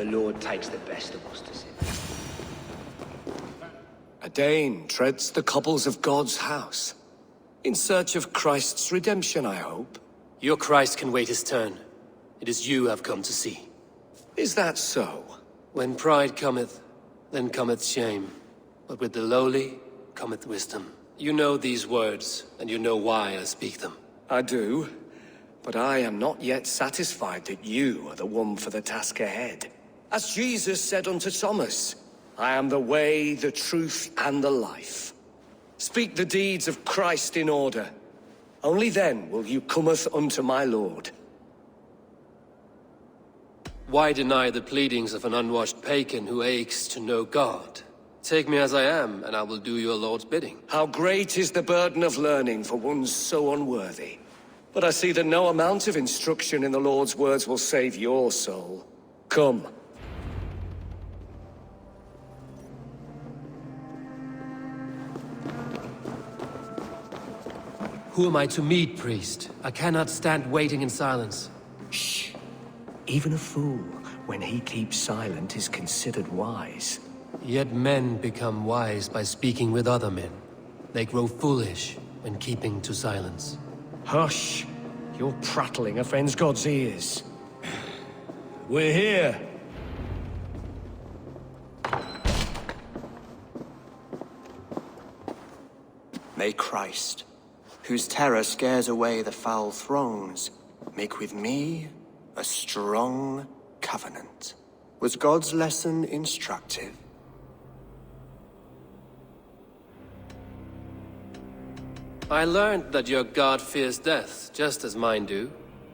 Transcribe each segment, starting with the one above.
the Lord takes the best of us to see. A Dane treads the cobbles of God's house. In search of Christ's redemption, I hope. Your Christ can wait his turn. It is you I've come to see. Is that so? When pride cometh, then cometh shame. But with the lowly cometh wisdom. You know these words, and you know why I speak them. I do, but I am not yet satisfied that you are the one for the task ahead. As Jesus said unto Thomas, I am the way, the truth, and the life. Speak the deeds of Christ in order. Only then will you cometh unto my Lord. Why deny the pleadings of an unwashed pagan who aches to know God? Take me as I am, and I will do your Lord's bidding. How great is the burden of learning for one so unworthy. But I see that no amount of instruction in the Lord's words will save your soul. Come. Who am I to meet, priest? I cannot stand waiting in silence. Shh. Even a fool, when he keeps silent, is considered wise. Yet men become wise by speaking with other men. They grow foolish when keeping to silence. Hush! Your prattling offends God's ears. We're here! May Christ, whose terror scares away the foul throngs, make with me a strong covenant. Was God's lesson instructive? I learned that your God fears death, just as mine do,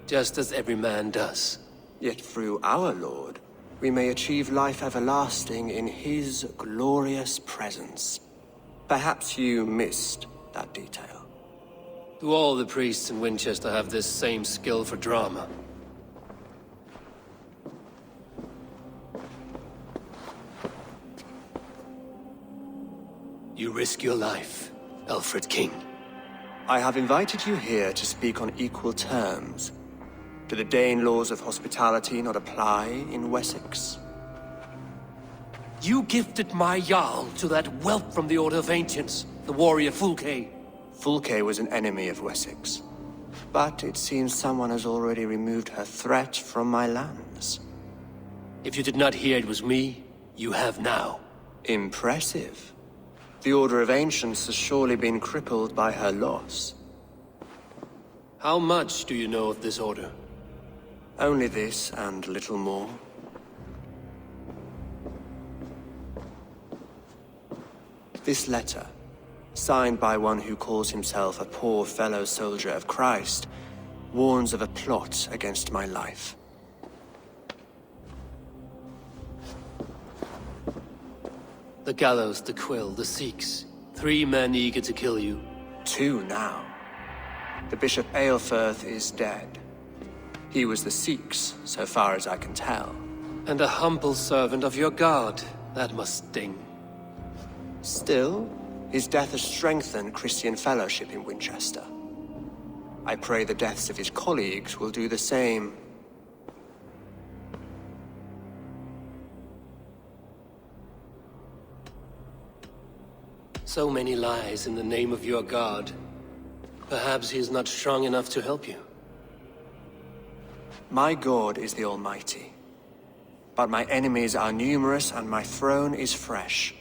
just as every man does. Yet through our Lord, we may achieve life everlasting in his glorious presence. Perhaps you missed that detail. Do all the priests in Wincestre have this same skill for drama? You risk your life, Aelfred King. I have invited you here to speak on equal terms. Do the Dane laws of hospitality not apply in Wessex? You gifted my Jarl to that whelp from the Order of Ancients, the warrior Fulke. Fulke was an enemy of Wessex. But it seems someone has already removed her threat from my lands. If you did not hear it was me, you have now. Impressive. The Order of Ancients has surely been crippled by her loss. How much do you know of this order? Only this and little more. This letter, signed by one who calls himself a poor fellow soldier of Christ, warns of a plot against my life. The Gallows, the Quill, the Seax. 3 men eager to kill you. 2 now. The Bishop Aelfred is dead. He was the Seax, so far as I can tell. And a humble servant of your God. That must sting. Still, his death has strengthened Christian fellowship in Winchester. I pray the deaths of his colleagues will do the same. So many lies in the name of your God. Perhaps he is not strong enough to help you. My God is the Almighty. But my enemies are numerous and my throne is fresh.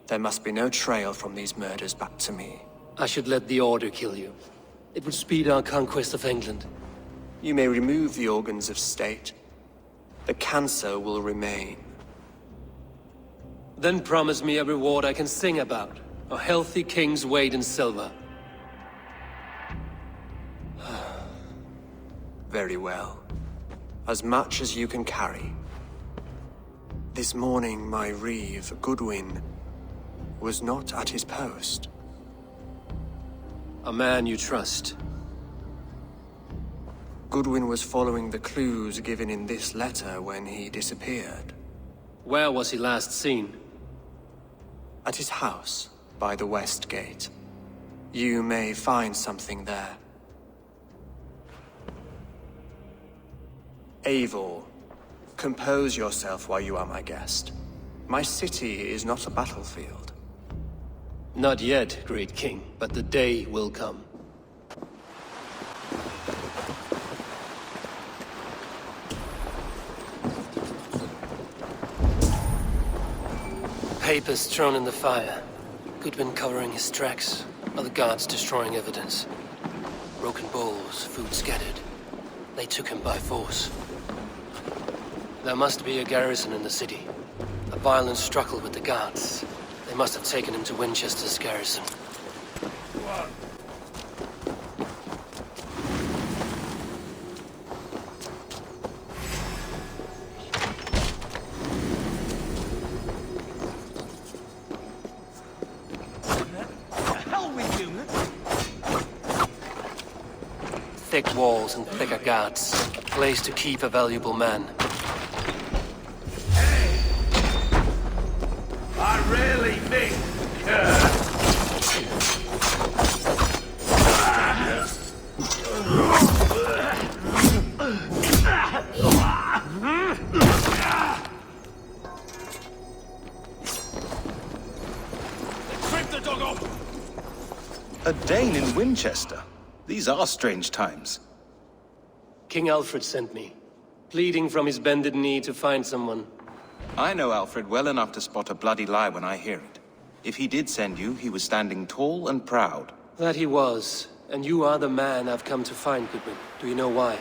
There must be no trail from these murders back to me. I should let the Order kill you. It would speed our conquest of England. You may remove the organs of state. The cancer will remain. Then promise me a reward I can sing about. A healthy king's weight in silver. Very well. As much as you can carry. This morning, my reeve, Goodwin, was not at his post. A man you trust. Goodwin was following the clues given in this letter when he disappeared. Where was he last seen? At his house, by the west gate. You may find something there. Eivor, Compose yourself while you are my guest. My city is not a battlefield. Not yet, great king, but the day will come. Papers thrown in the fire. Goodwin covering his tracks. Other guards destroying evidence. Broken bowls, food scattered. They took him by force. There must be a garrison in the city. A violent struggle with the guards. They must have taken him to Winchester's garrison. Thick walls and thicker guards. Place to keep a valuable man. I really think... A Dane in Winchester? These are strange times. King Aelfred sent me, pleading from his bended knee to find someone. I know Aelfred well enough to spot a bloody lie when I hear it. If he did send you, he was standing tall and proud. That he was, and you are the man I've come to find, Goodwin. Do you know why?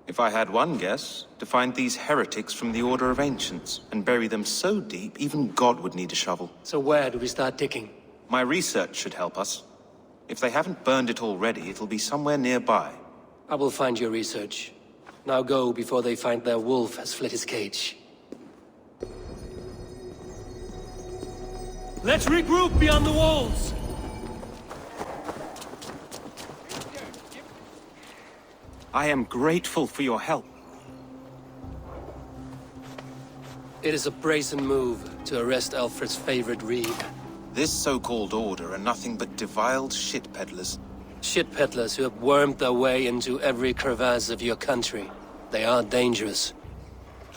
If I had one guess, to find these heretics from the Order of Ancients, and bury them so deep, even God would need a shovel. So where do we start digging? My research should help us. If they haven't burned it already, it'll be somewhere nearby. I will find your research. Now go before they find their wolf has fled his cage. Let's regroup beyond the walls! I am grateful for your help. It is a brazen move to arrest Aelfred's favorite reeve. This so-called order are nothing but deviled shit peddlers. Shit peddlers who have wormed their way into every crevasse of your country. They are dangerous.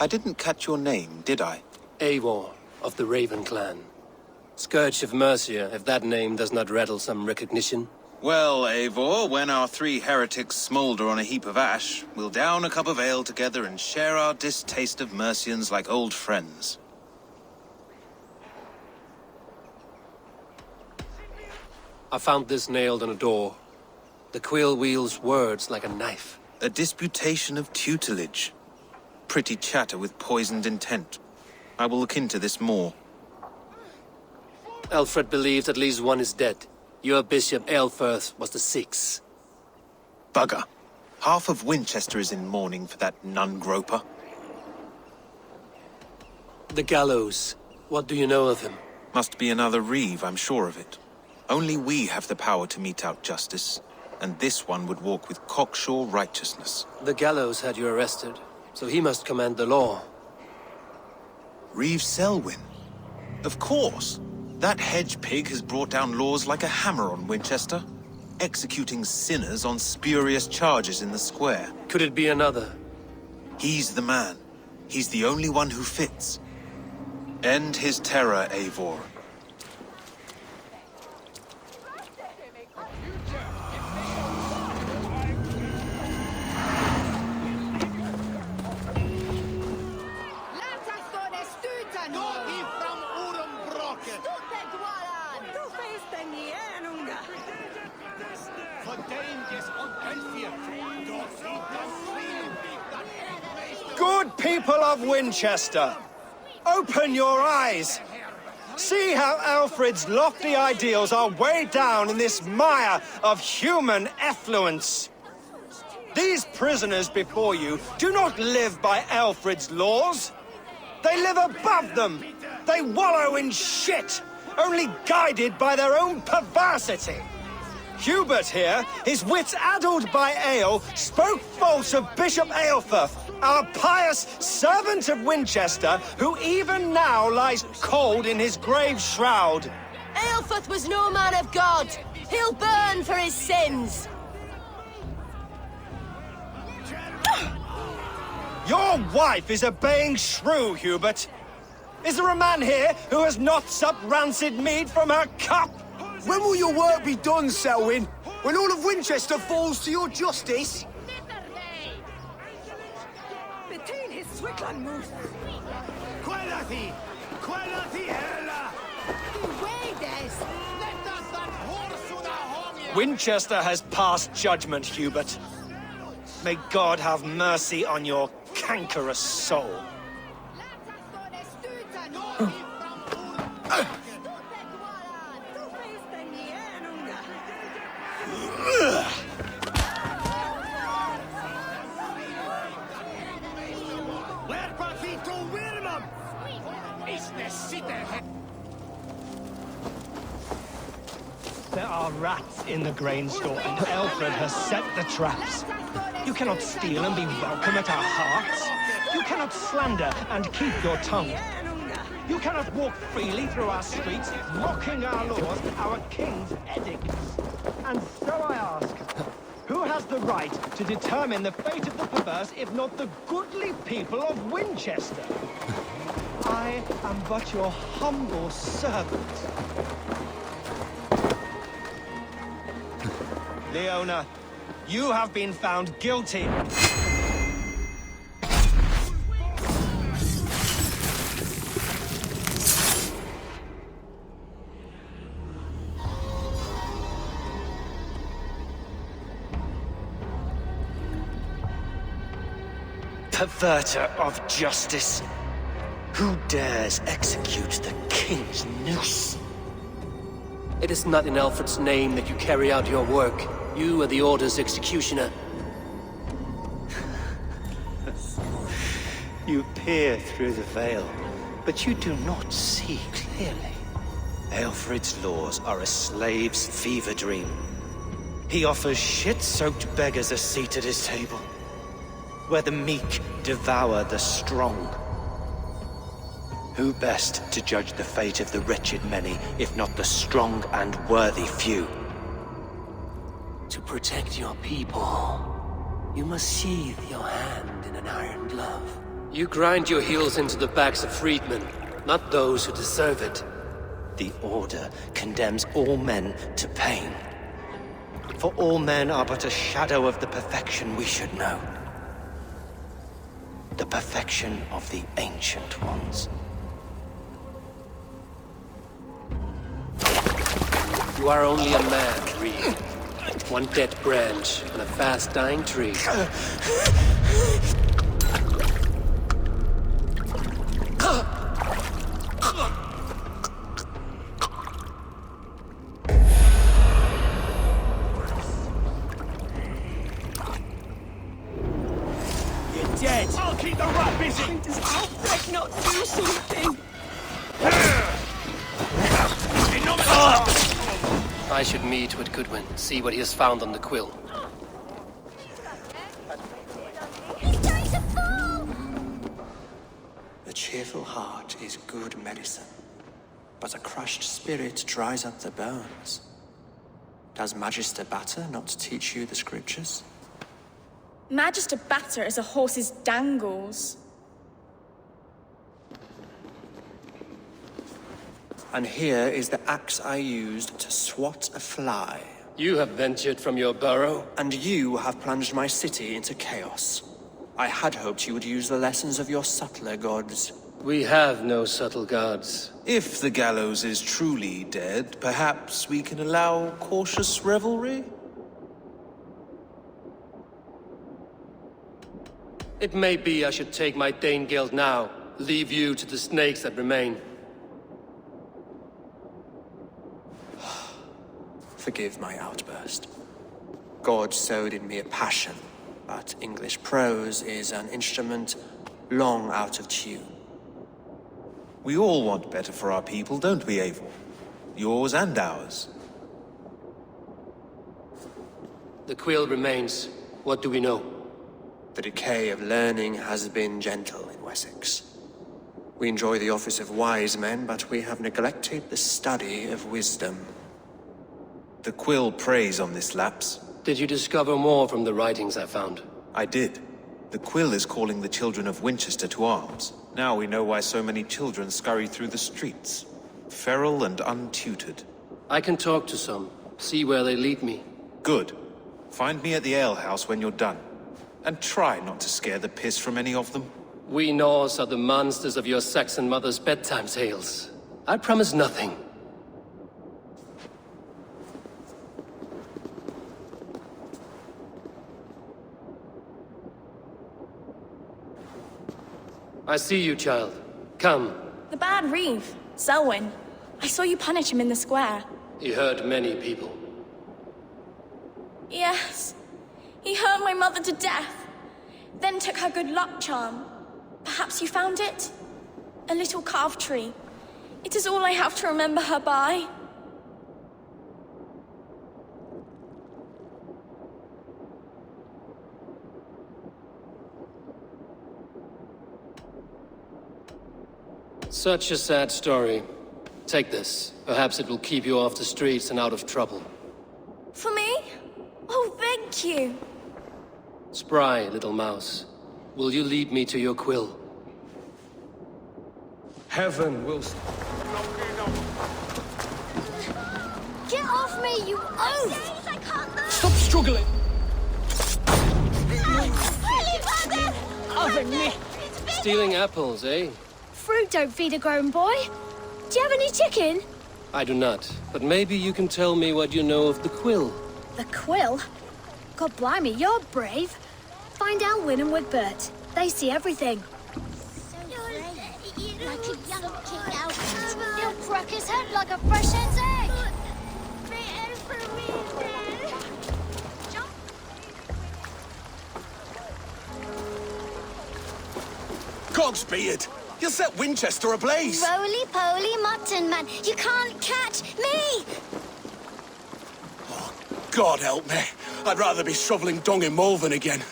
I didn't catch your name, did I? Eivor, of the Raven clan. Scourge of Mercia, if that name does not rattle some recognition. Well, Eivor, when our three heretics smolder on a heap of ash, we'll down a cup of ale together and share our distaste of Mercians like old friends. I found this nailed on a door. The Quill wields words like a knife. A disputation of tutelage. Pretty chatter with poisoned intent. I will look into this more. Aelfred believes at least one is dead. Your bishop Aelfred was the Seax. Bugger. Half of Winchester is in mourning for that nun-groper. The Gallows. What do you know of him? Must be another reeve, I'm sure of it. Only we have the power to mete out justice, and this one would walk with cocksure righteousness. The Gallows had you arrested, so he must command the law. Reeve Selwyn? Of course! That hedge pig has brought down laws like a hammer on Winchester, executing sinners on spurious charges in the square. Could it be another? He's the man. He's the only one who fits. End his terror, Eivor. Good people of Winchester, open your eyes. See how Aelfred's lofty ideals are weighed down in this mire of human effluence. These prisoners before you do not live by Aelfred's laws. They live above them. They wallow in shit, only guided by their own perversity. Hubert here, his wits addled by ale, spoke false of Bishop Aelfred, our pious servant of Winchester, who even now lies cold in his grave shroud. Aelfred was no man of God. He'll burn for his sins. Your Your wife is a baying shrew, Hubert. Is there a man here who has not supped rancid mead from her cup? When will your work be done, Selwyn? When all of Winchester falls to your justice? Winchester has passed judgment, Hubert. May God have mercy on your cankerous soul. There are rats in the grain store, and Aelfred has set the traps. You cannot steal and be welcome at our hearts. You cannot slander and keep your tongue. You cannot walk freely through our streets, mocking our laws, our king's edicts. And so I ask, who has the right to determine the fate of the perverse if not the goodly people of Winchester? I am but your humble servant. Leona, you have been found guilty. Perverter of justice. Who dares execute the king's noose? It is not in Aelfred's name that you carry out your work. You are the Order's executioner. You peer through the veil, but you do not see clearly. Aelfred's laws are a slave's fever dream. He offers shit-soaked beggars a seat at his table, where the meek devour the strong. Who best to judge the fate of the wretched many, if not the strong and worthy few? To protect your people, you must sheathe your hand in an iron glove. You grind your heels into the backs of freedmen, not those who deserve it. The Order condemns all men to pain. For all men are but a shadow of the perfection we should know. The perfection of the Ancient Ones. You are only a man, Reed. One dead branch on a fast-dying tree. You're dead! I'll keep the rat busy! Does Aelfred not do something? I should meet with Goodwin, see what he has found on the Quill. A cheerful heart is good medicine, but a crushed spirit dries up the bones. Does Magister Batter not teach you the scriptures? Magister Batter is a horse's dangles. And here is the axe I used to swat a fly. You have ventured from your burrow? And you have plunged my city into chaos. I had hoped you would use the lessons of your subtler gods. We have no subtle gods. If the Gallows is truly dead, perhaps we can allow cautious revelry? It may be I should take my Dane guild now, leave you to the snakes that remain. Forgive my outburst. God sowed in me a passion, but English prose is an instrument long out of tune. We all want better for our people, don't we, Eivor? Yours and ours. The Quill remains. What do we know? The decay of learning has been gentle in Wessex. We enjoy the office of wise men, but we have neglected the study of wisdom. The Quill preys on this lapse. Did you discover more from the writings I found? I did. The Quill is calling the children of Winchester to arms. Now we know why so many children scurry through the streets. Feral and untutored. I can talk to some, see where they lead me. Good. Find me at the alehouse when you're done. And try not to scare the piss from any of them. We Norse are the monsters of your Saxon mother's bedtime tales. I promise nothing. I see you, child. Come. The bad Reeve, Selwyn. I saw you punish him in the square. He hurt many people. Yes. He hurt my mother to death. Then took her good luck charm. Perhaps you found it? A little carved tree. It is all I have to remember her by. Such a sad story. Take this. Perhaps it will keep you off the streets and out of trouble. For me? Oh, thank you. Spry, little mouse. Will you lead me to your Quill? Heaven will... Get off me, you oaf! I can't move! Stop struggling! Oven me! Stealing apples, eh? Fruit don't feed a grown boy. Do you have any chicken? I do not, but maybe you can tell me what you know of the Quill. The Quill? God blimey, you're brave. Find Aelfred and Wigbert. They see everything. Like a young King Aelfred. He'll crack his head like a fresh hen's egg. Cogsbeard! You'll set Winchester ablaze! Roly-poly mutton man, you can't catch me! Oh, God help me. I'd rather be shoveling dung in Malvern again.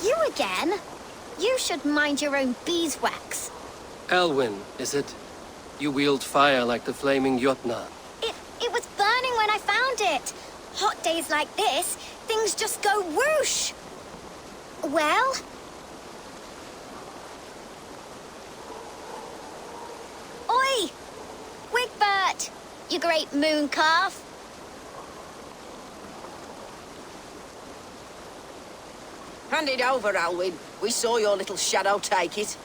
You again? You should mind your own beeswax. Elwyn, is it? You wield fire like the flaming Jotnar. It was burning when I found it. Hot days like this, things just go whoosh. Well? Oi! Wigbert! You great moon calf. Hand it over, Alwyn. We saw your little shadow take it.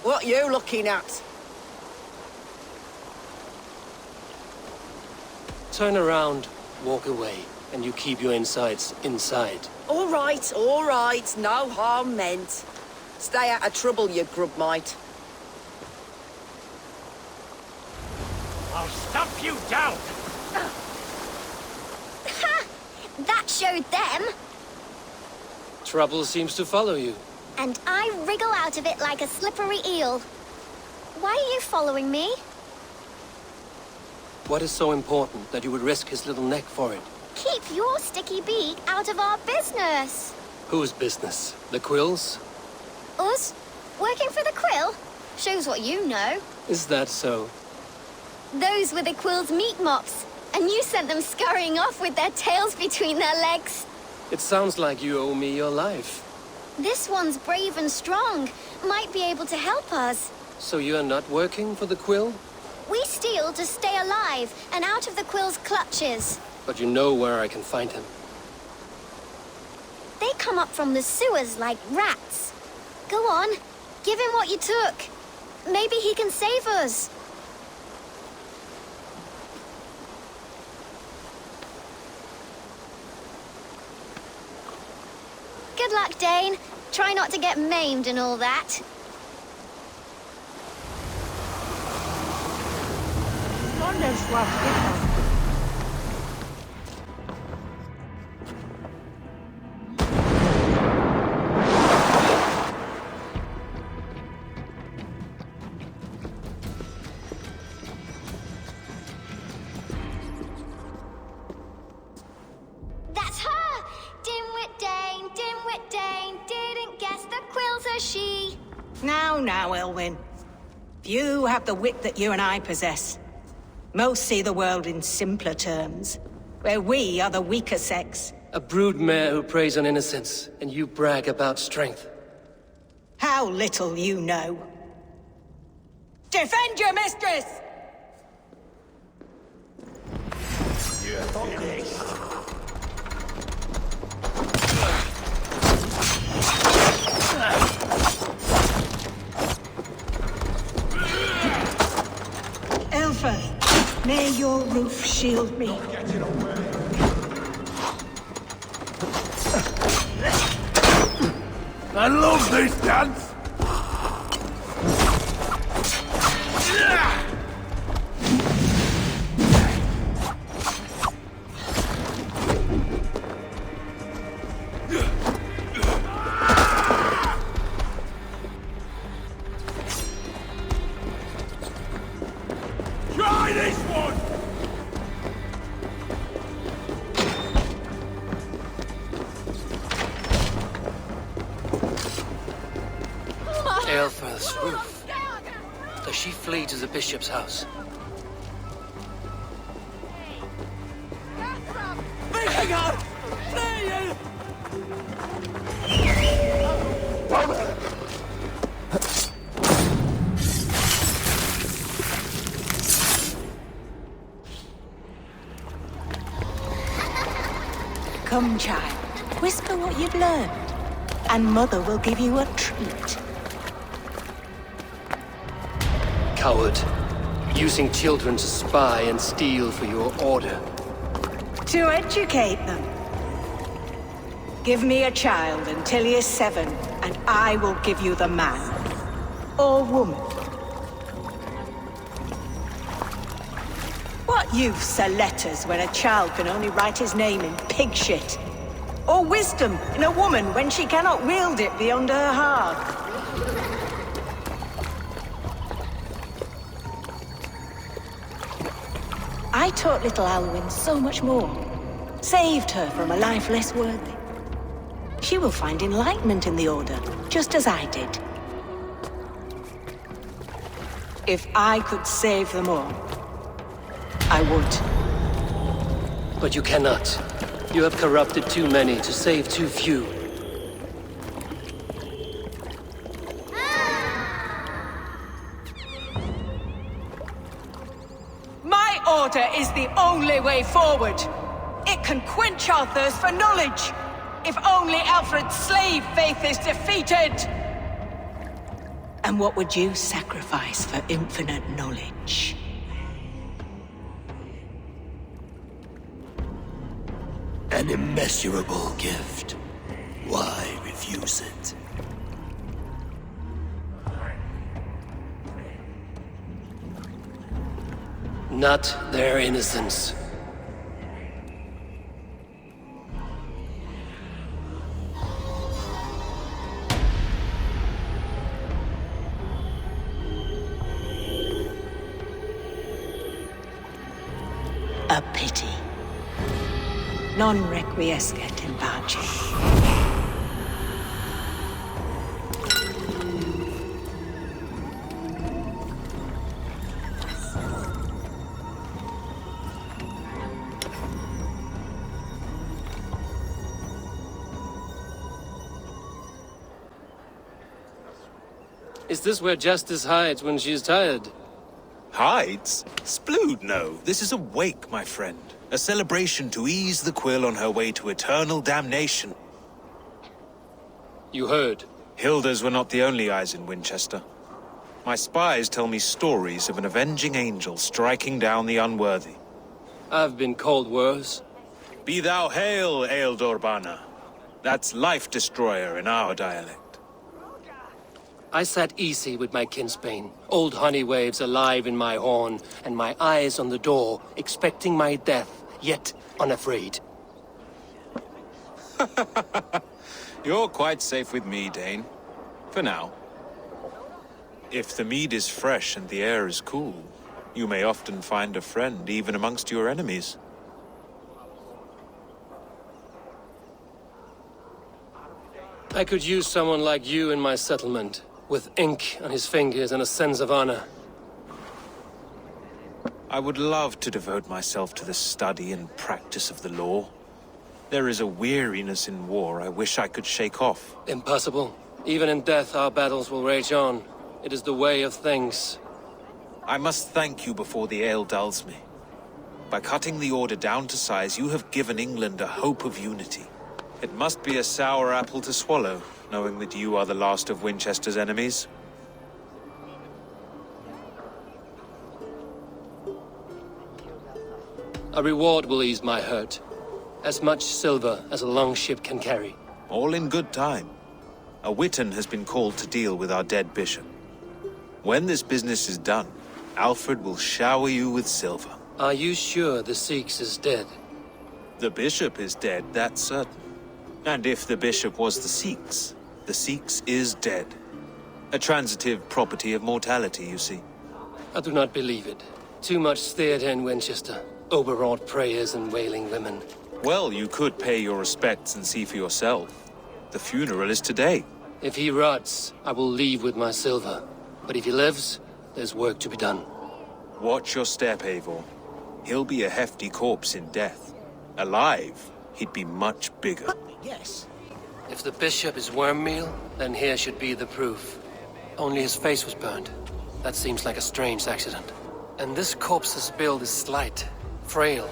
What you looking at? Turn around, walk away, and you keep your insides inside. All right, no harm meant. Stay out of trouble, you grub mite. I'll stump you down! Ha! That showed them. Trouble seems to follow you. And I wriggle out of it like a slippery eel. Why are you following me? What is so important that you would risk his little neck for it? Keep your sticky beak out of our business. Whose business? The Quill's? Us? Working for the Quill? Shows what you know. Is that so? Those were the Quill's meat mops, and you sent them scurrying off with their tails between their legs. It sounds like you owe me your life. This one's brave and strong. Might be able to help us. So you are not working for the Quill? We steal to stay alive and out of the Quill's clutches. But you know where I can find him. They come up from the sewers like rats. Go on, give him what you took. Maybe he can save us. Good luck, Dane. Try not to get maimed and all that. That's her! Dimwit Dane, didn't guess the Quill's a she. Now, Elwyn. Few have the wit that you and I possess. Most see the world in simpler terms, where we are the weaker sex. A broodmare who preys on innocence, and you brag about strength. How little you know. Defend your mistress! Aelfred, may your roof shield me. I love this dance! Try this one! Aelfred's roof. Does she flee to the bishop's house? Come, child. Whisper what you've learned, and Mother will give you a treat. Coward. Using children to spy and steal for your order. To educate them. Give me a child until he is 7, and I will give you the man. Or woman. What use are letters when a child can only write his name in pig shit? Or wisdom in a woman when she cannot wield it beyond her heart? I taught little Alwyn so much more. Saved her from a life less worthy. She will find enlightenment in the Order, just as I did. If I could save them all, I would. But you cannot. You have corrupted too many to save too few. My order is the only way forward. It can quench our thirst for knowledge. If only Aelfred's slave faith is defeated! And what would you sacrifice for infinite knowledge? An immeasurable gift. Why refuse it? Not their innocence. A pity. Non requiescat in pace. Is this where justice hides when she is tired? Hides? Splood, no. This is a wake, my friend. A celebration to ease the Quill on her way to eternal damnation. You heard. Hilda's were not the only eyes in Wincestre. My spies tell me stories of an avenging angel striking down the unworthy. I've been called worse. Be thou hail, Eildorbana. That's Life Destroyer in our dialect. I sat easy with my kinsbane, old honey waves alive in my horn, and my eyes on the door, expecting my death, yet unafraid. You're quite safe with me, Dane. For now. If the mead is fresh and the air is cool, you may often find a friend even amongst your enemies. I could use someone like you in my settlement, with ink on his fingers and a sense of honor. I would love to devote myself to the study and practice of the law. There is a weariness in war I wish I could shake off. Impossible. Even in death, our battles will rage on. It is the way of things. I must thank you before the ale dulls me. By cutting the Order down to size, you have given England a hope of unity. It must be a sour apple to swallow, knowing that you are the last of Winchester's enemies. A reward will ease my hurt. As much silver as a long ship can carry. All in good time. A witan has been called to deal with our dead bishop. When this business is done, Aelfred will shower you with silver. Are you sure the Seax is dead? The bishop is dead, that's certain. And if the bishop was the Seax is dead. A transitive property of mortality, you see. I do not believe it. Too much theatre in Winchester. Overwrought prayers and wailing women. Well, you could pay your respects and see for yourself. The funeral is today. If he rots, I will leave with my silver. But if he lives, there's work to be done. Watch your step, Eivor. He'll be a hefty corpse in death. Alive, he'd be much bigger. Yes. If the bishop is worm meal, then here should be the proof. Only his face was burned. That seems like a strange accident. And this corpse's build is slight, frail.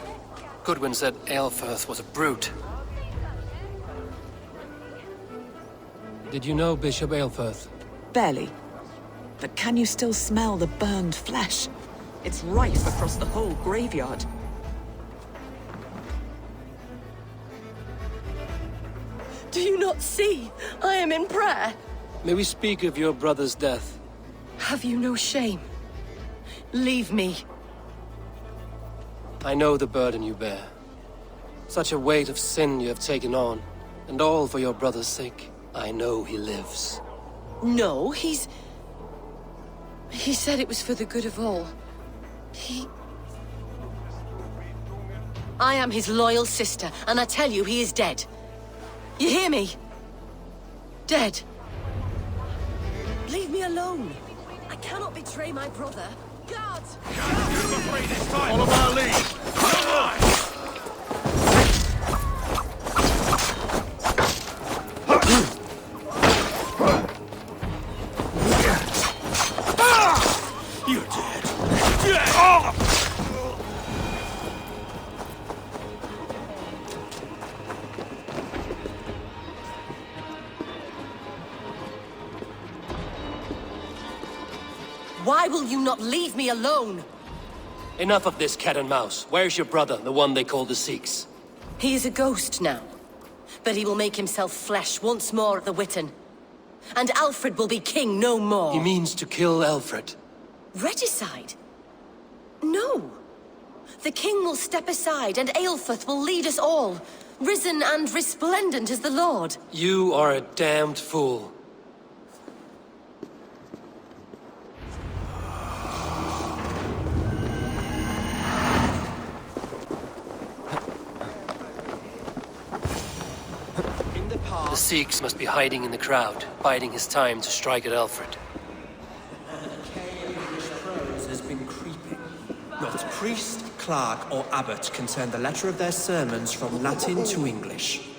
Goodwin said Aelfred was a brute. Did you know Bishop Aelfred? Barely. But can you still smell the burned flesh? It's rife across the whole graveyard. Do you not see? I am in prayer. May we speak of your brother's death? Have you no shame? Leave me. I know the burden you bear. Such a weight of sin you have taken on, and all for your brother's sake. I know he lives. No, He said it was for the good of all. I am his loyal sister, and I tell you he is dead. You hear me? Dead. Leave me alone. I cannot betray my brother. Guards! Follow my lead! Come on! You're dead! Dead! Why will you not leave me alone? Enough of this cat and mouse. Where's your brother, the one they call the Seax? He is a ghost now. But he will make himself flesh once more at the Witan. And Aelfred will be king no more. He means to kill Aelfred. Regicide? No. The king will step aside and Aelfred will lead us all. Risen and resplendent as the Lord. You are a damned fool. The Seax must be hiding in the crowd, biding his time to strike at Aelfred. Has been creeping. Not priest, clerk, or abbot can turn the letter of their sermons from Latin to English.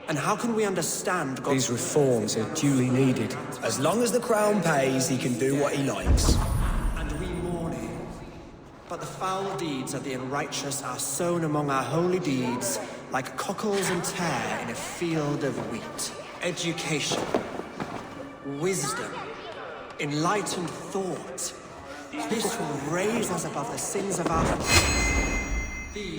And how can we understand God's... These reforms are duly needed. As long as the crown pays, he can do what he likes. And we mourn him. But the foul deeds of the unrighteous are sown among our holy deeds, like cockles and tare in a field of wheat. Education, wisdom, enlightened thought. This will raise us above the sins of our These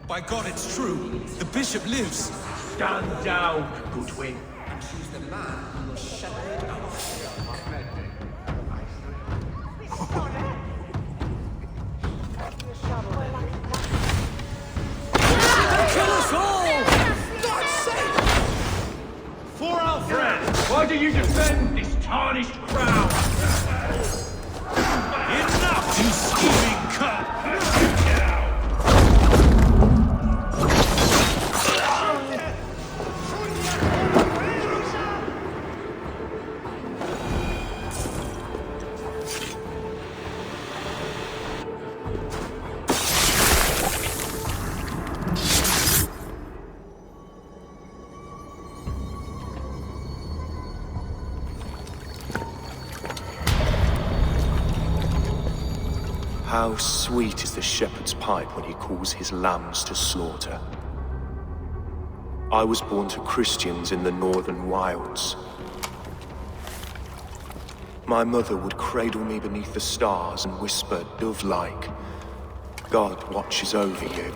By God, it's true. The bishop lives. Stand down, Goodwin. choose the man who will shepherd our flock. Kill us all! God's sake! For Aelfred, why do you defend this tarnished crown? Enough, you scheming cur! How sweet is the shepherd's pipe when he calls his lambs to slaughter. I was born to Christians in the northern wilds. My mother would cradle me beneath the stars and whisper, dove-like, God watches over you.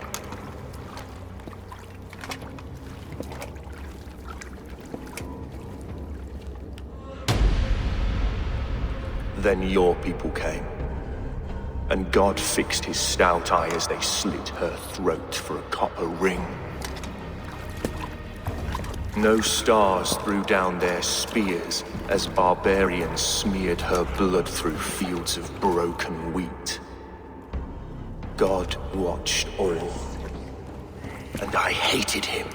Then your people came, and God fixed his stout eye as they slit her throat for a copper ring. No stars threw down their spears as barbarians smeared her blood through fields of broken wheat. God watched all, and I hated him.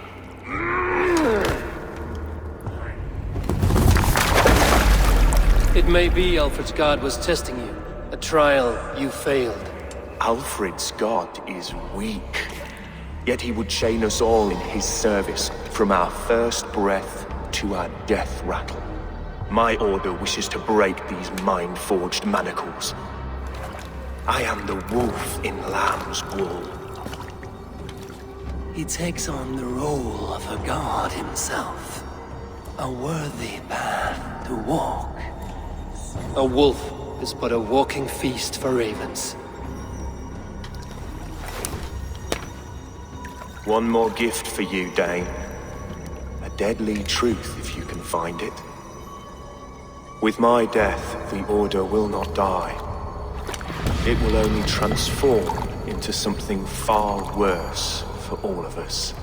It may be Aelfred's god was testing you. A trial you failed. Aelfred's god is weak. Yet he would chain us all in his service, from our first breath to our death rattle. My order wishes to break these mind-forged manacles. I am the wolf in lamb's wool. He takes on the role of a god himself. A worthy path to walk. A wolf is but a walking feast for ravens. One more gift for you, Dane. A deadly truth, if you can find it. With my death, the Order will not die. It will only transform into something far worse for all of us.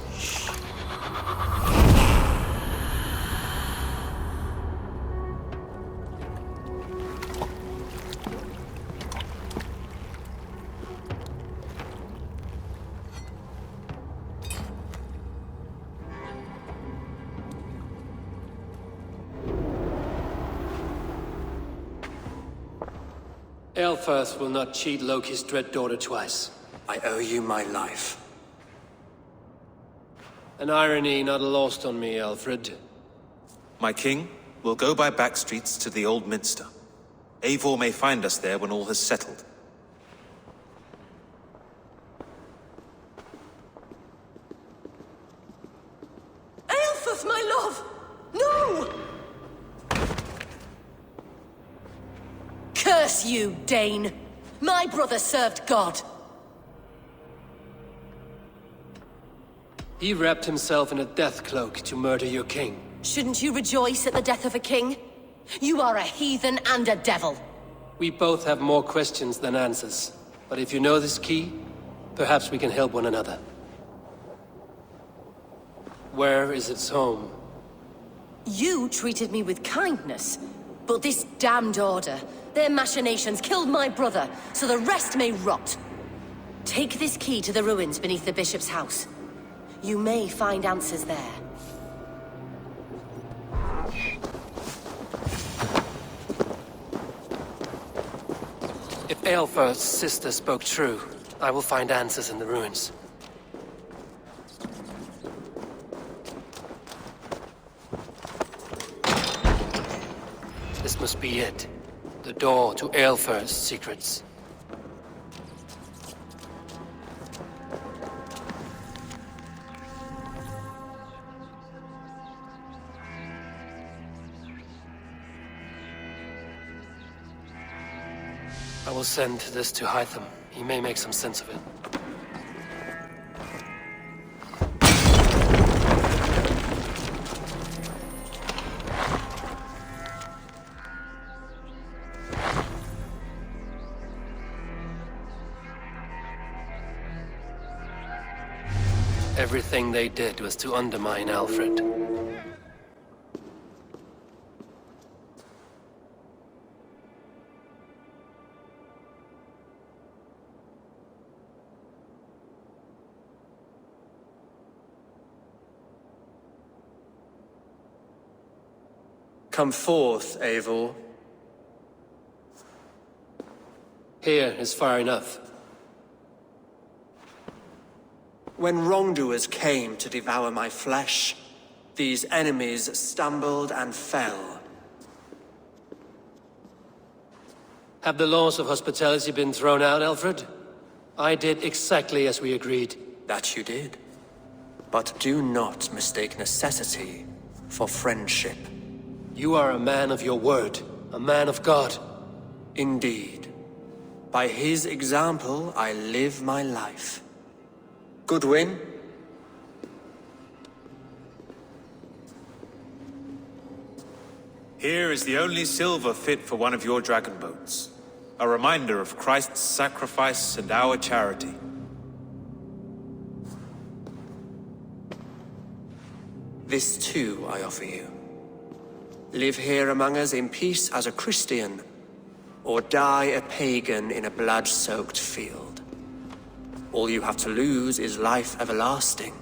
Aelfred will not cheat Loki's dread daughter twice. I owe you my life. An irony not lost on me, Aelfred. My king, we'll go by back streets to the old minster. Eivor may find us there when all has settled. Aelfred, my love! No! Curse you, Dane! My brother served God! He wrapped himself in a death cloak to murder your king. Shouldn't you rejoice at the death of a king? You are a heathen and a devil. We both have more questions than answers. But if you know this key, perhaps we can help one another. Where is its home? You treated me with kindness, but this damned Order, their machinations killed my brother, so the rest may rot. Take this key to the ruins beneath the bishop's house. You may find answers there. If Aelfred's sister spoke true, I will find answers in the ruins. This must be it. The door to Aelfred's secrets. I will send this to Hytham. He may make some sense of it. Everything they did was to undermine Aelfred. Come forth, Eivor. Here is far enough. When wrongdoers came to devour my flesh, these enemies stumbled and fell. Have the laws of hospitality been thrown out, Aelfred? I did exactly as we agreed. That you did. But do not mistake necessity for friendship. You are a man of your word, a man of God. Indeed. By his example, I live my life. Goodwin? Here is the only silver fit for one of your dragon boats. A reminder of Christ's sacrifice and our charity. This too I offer you. Live here among us in peace as a Christian, or die a pagan in a blood-soaked field. All you have to lose is life everlasting.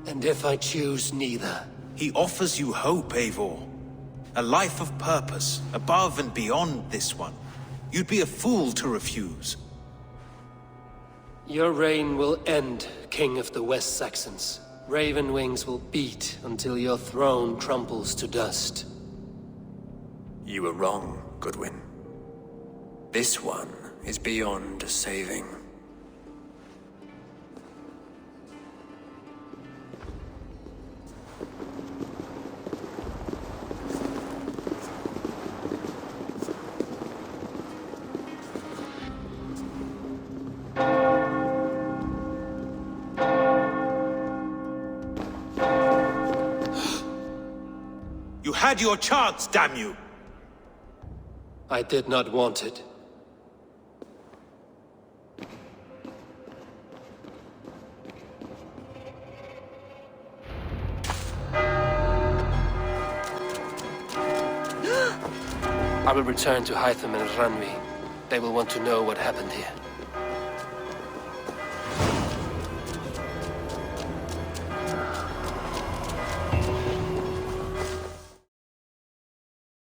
And if I choose neither? He offers you hope, Eivor. A life of purpose, above and beyond this one. You'd be a fool to refuse. Your reign will end, King of the West Saxons. Raven wings will beat until your throne crumbles to dust. You were wrong, Goodwin. This one is beyond saving. You had your chance, damn you! I did not want it. I will return to Hytham and Ranvi. They will want to know what happened here.